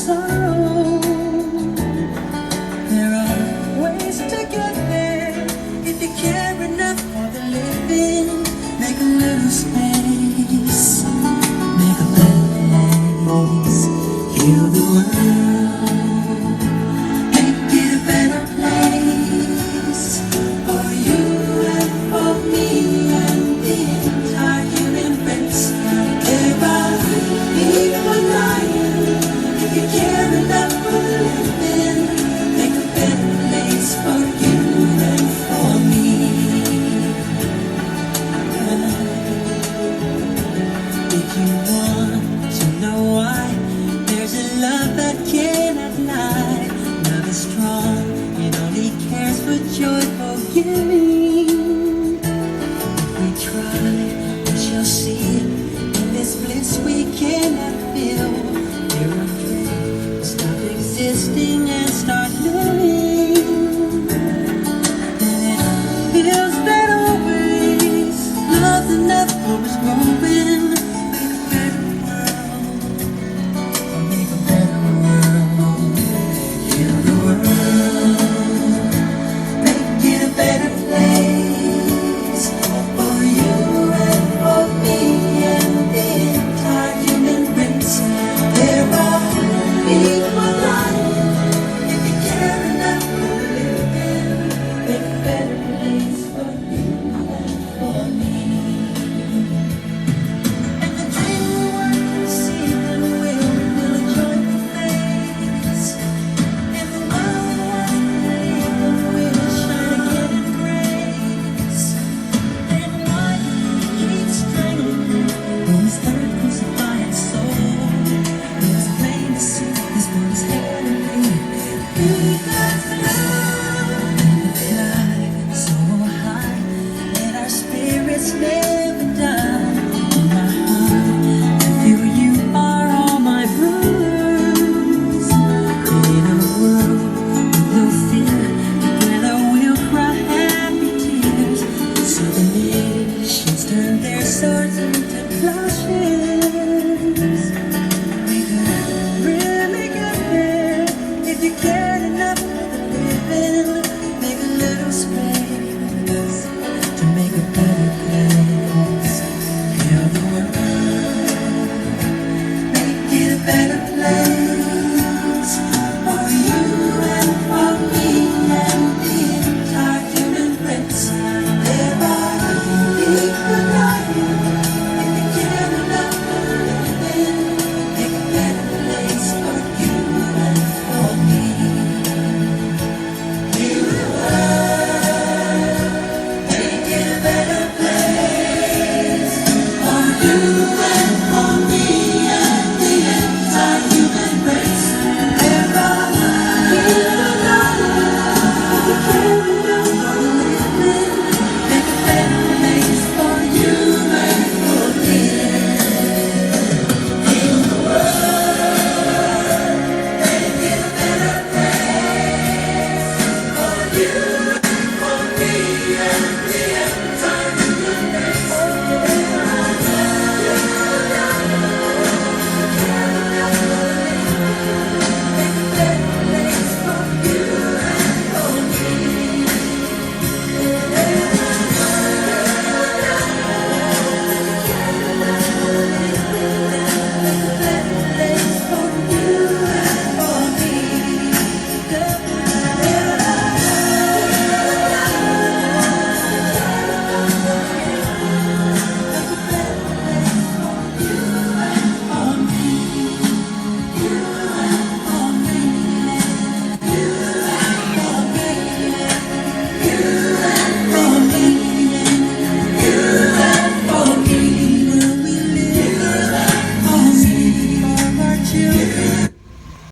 sorrow. There are ways to get there if you care enough for the living. Make a little space, make a place, heal the world, make it a better place for you and for me and the entire human race. There are people dying if you care enough for the living. Make a better place for you and for me. If you want to know why, there's a love that cannot lie. Love is strong, it only cares for joyful giving. If we try, we shall see in this bliss we can